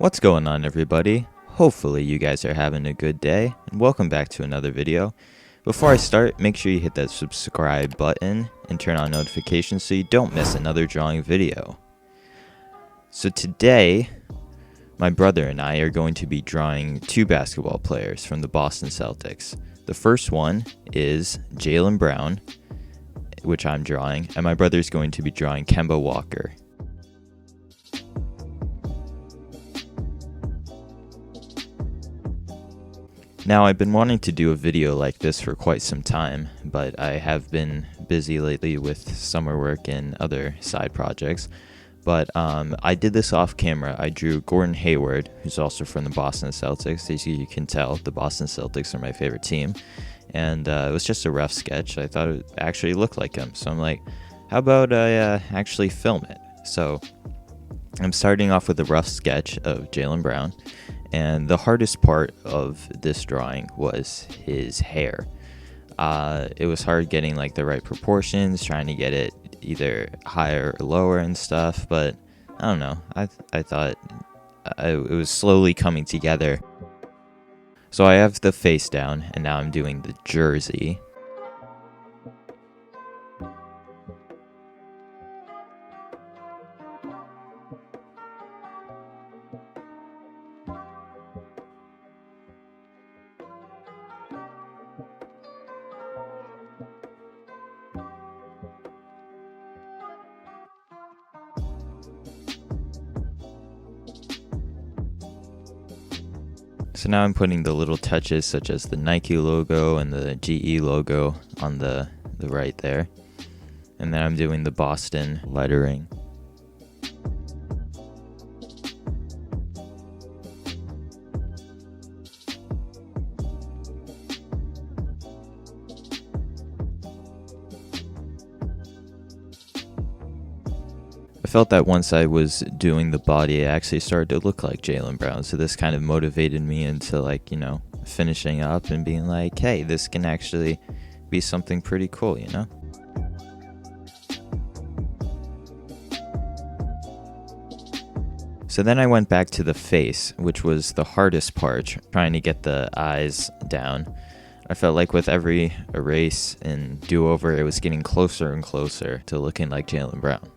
What's going on, everybody? Hopefully you guys are having a good day, and welcome back to another video. Before I start, make sure you hit that subscribe button and turn on notifications so you don't miss another drawing video. So today, my brother and I are going to be drawing two basketball players from the Boston Celtics. The first one is Jaylen Brown, which I'm drawing, and my brother's going to be drawing Kemba Walker. Now, I've been wanting to do a video like this for quite some time, but I have been busy lately with summer work and other side projects. But I did this off camera. I drew Gordon Hayward, who's also from the Boston Celtics. As you can tell, the Boston Celtics are my favorite team. And it was just a rough sketch. I thought it actually looked like him. So I'm like, how about I actually film it? So I'm starting off with a rough sketch of Jaylen Brown. And the hardest part of this drawing was his hair. It was hard getting like the right proportions, trying to get it either higher or lower and stuff, but I don't know. I thought it was slowly coming together. So I have the face down, and now I'm doing the jersey. So now I'm putting the little touches such as the Nike logo and the GE logo on the right there. And then I'm doing the Boston lettering. I felt that once I was doing the body, it actually started to look like Jaylen Brown. So this kind of motivated me into finishing up and being like, hey, this can actually be something pretty cool, you know? So then I went back to the face, which was the hardest part, trying to get the eyes down. I felt like with every erase and do-over, it was getting closer and closer to looking like Jaylen Brown.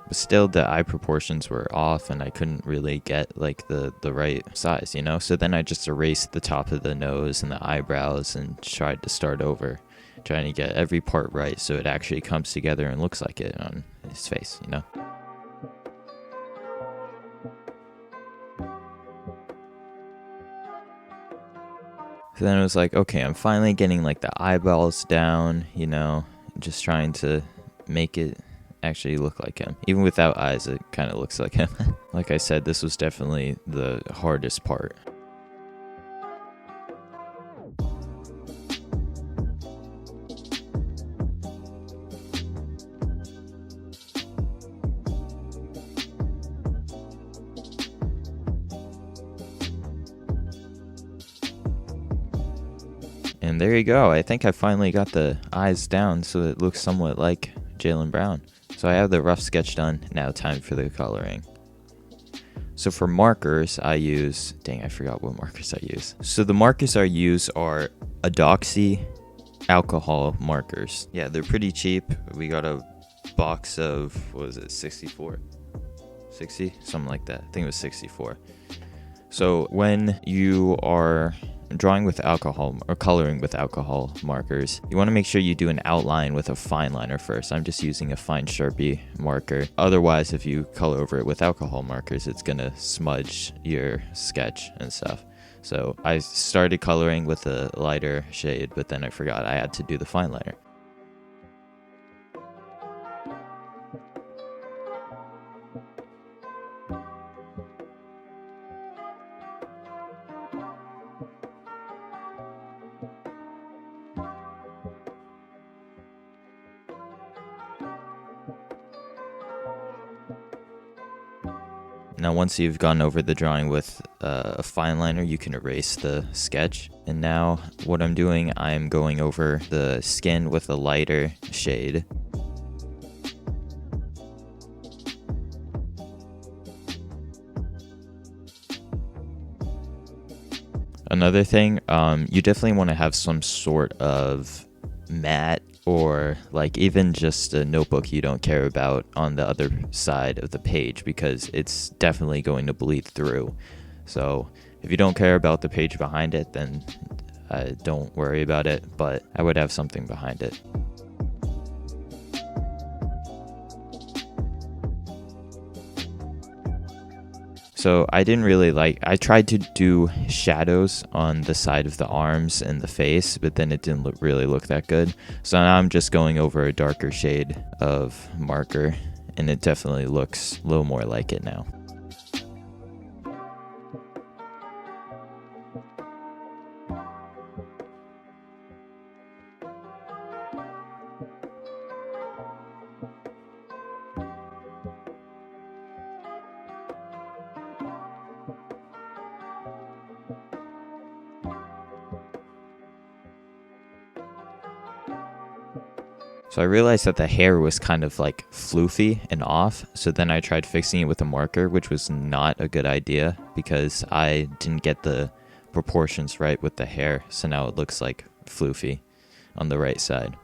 But still, the eye proportions were off and I couldn't really get like the right size, you know? So then I just erased the top of the nose and the eyebrows and tried to start over, trying to get every part right so it actually comes together and looks like it on his face, you know? So then it was like, okay, I'm finally getting like the eyeballs down, you know, just trying to make it actually look like him. Even without eyes, it kind of looks like him. Like I said, this was definitely the hardest part. And there you go. I think I finally got the eyes down so it looks somewhat like Jaylen Brown. So I have the rough sketch done. Now time for the coloring. So for markers, I use... Dang, I forgot what markers I use. So the markers I use are Adoxy alcohol markers. Yeah, they're pretty cheap. We got a box of, what was it, 64? 60? Something like that. I think it was 64. So when you are drawing with alcohol or coloring with alcohol markers, you want to make sure you do an outline with a fine liner first. I'm just using a fine Sharpie marker. Otherwise, if you color over it with alcohol markers, it's gonna smudge your sketch and stuff. So I started coloring with a lighter shade, but then I forgot I had to do the fine liner. Now once you've gone over the drawing with a fine liner, you can erase the sketch. And now what I'm doing, I'm going over the skin with a lighter shade. Another thing, you definitely want to have some sort of mat or like even just a notebook you don't care about on the other side of the page, because it's definitely going to bleed through. So if you don't care about the page behind it, then don't worry about it, but I would have something behind it. So I tried to do shadows on the side of the arms and the face, but then it didn't really look that good. So now I'm just going over a darker shade of marker, and it definitely looks a little more like it now. So I realized that the hair was kind of like floofy and off, so then I tried fixing it with a marker, which was not a good idea because I didn't get the proportions right with the hair, so now it looks like floofy on the right side.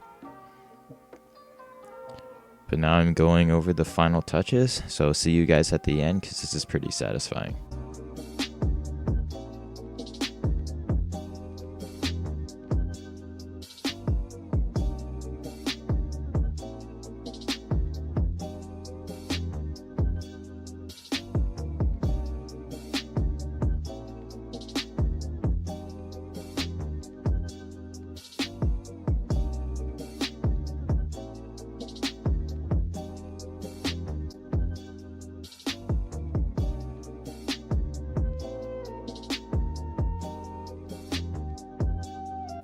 But now I'm going over the final touches, so see you guys at the end because this is pretty satisfying.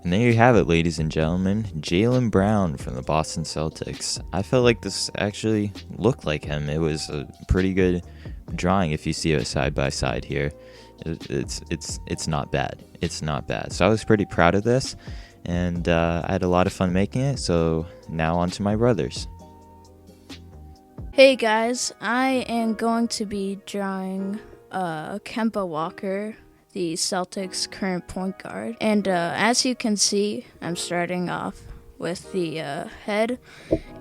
And there you have it, ladies and gentlemen. Jaylen Brown from the Boston Celtics. I felt like this actually looked like him. It was a pretty good drawing if you see it side by side here. It's not bad. It's not bad. So I was pretty proud of this, and I had a lot of fun making it. So now on to my brothers. Hey guys, I am going to be drawing Kemba Walker, the Celtics' current point guard. And as you can see, I'm starting off with the head.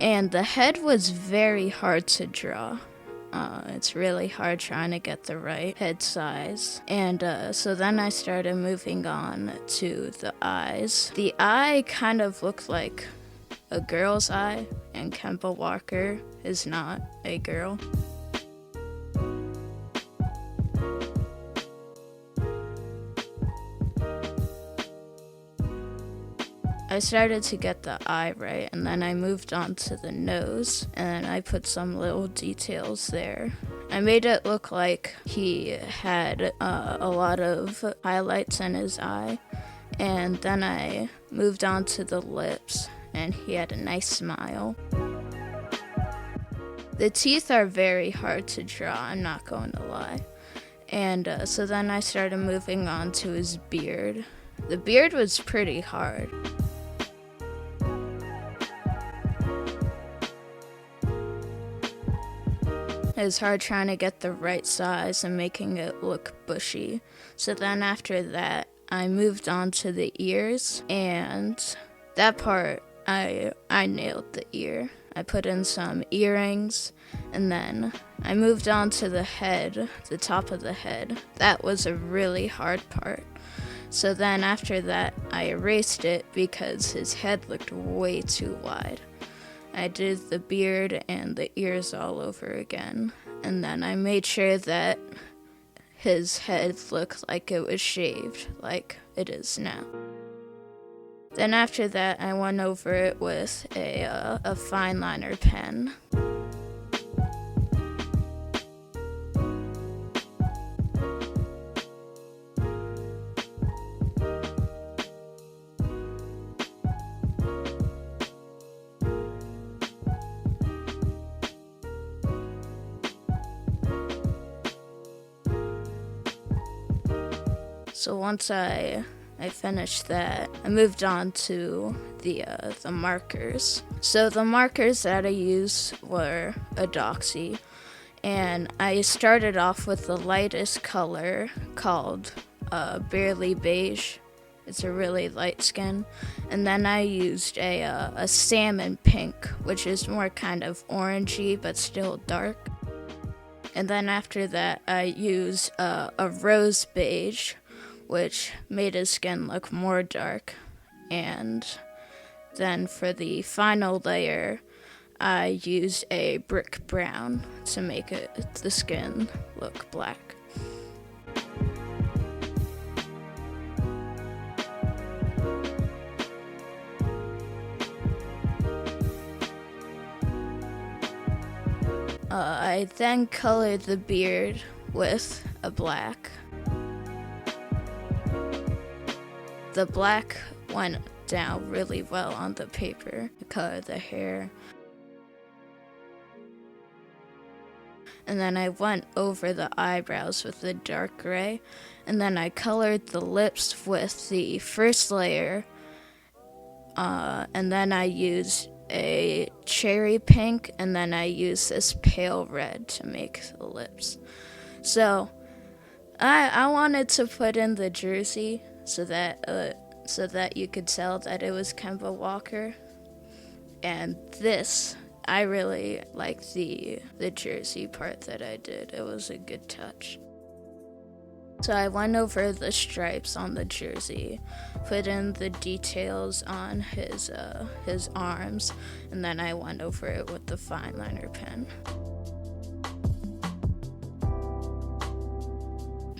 And the head was very hard to draw. It's really hard trying to get the right head size. And so then I started moving on to the eyes. The eye kind of looked like a girl's eye, and Kemba Walker is not a girl. I started to get the eye right, and then I moved on to the nose, and I put some little details there. I made it look like he had a lot of highlights in his eye, and then I moved on to the lips, and he had a nice smile. The teeth are very hard to draw, I'm not going to lie. And so then I started moving on to his beard. The beard was pretty hard. It was hard trying to get the right size and making it look bushy. So then after that, I moved on to the ears, and that part, I nailed the ear. I put in some earrings, and then I moved on to the head, the top of the head. That was a really hard part. So then after that, I erased it because his head looked way too wide. I did the beard and the ears all over again, and then I made sure that his head looked like it was shaved, like it is now. Then after that, I went over it with a fine liner pen. So once I finished that, I moved on to the markers. So the markers that I used were a doxy, and I started off with the lightest color called barely beige. It's a really light skin. And then I used a salmon pink, which is more kind of orangey but still dark. And then after that, I used a rose beige, which made his skin look more dark. And then for the final layer, I used a brick brown to make the skin look black. I then colored the beard with a black. The black went down really well on the paper. I colored the hair. And then I went over the eyebrows with the dark gray. And then I colored the lips with the first layer. And then I used a cherry pink, and then I used this pale red to make the lips. So I wanted to put in the jersey so that you could tell that it was Kemba Walker. And this, I really liked the jersey part that I did. It was a good touch. So I went over the stripes on the jersey, put in the details on his arms, and then I went over it with the fine liner pen.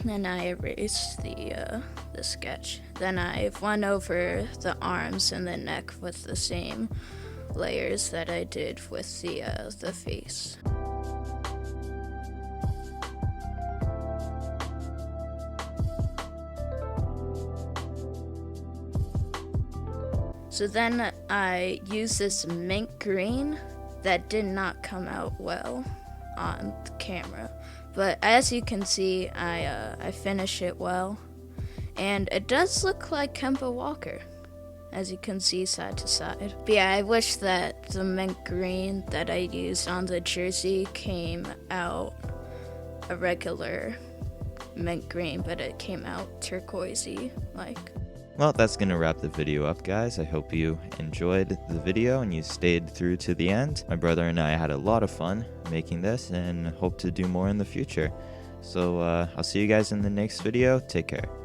Then I erased the sketch. Then I went over the arms and the neck with the same layers that I did with the face. So then I used this mint green that did not come out well on the camera. But as you can see, I finished it well. And it does look like Kemba Walker, as you can see side to side. But yeah, I wish that the mint green that I used on the jersey came out a regular mint green, but it came out turquoisey like. Well, that's going to wrap the video up, guys. I hope you enjoyed the video and you stayed through to the end. My brother and I had a lot of fun making this and hope to do more in the future. So I'll see you guys in the next video. Take care.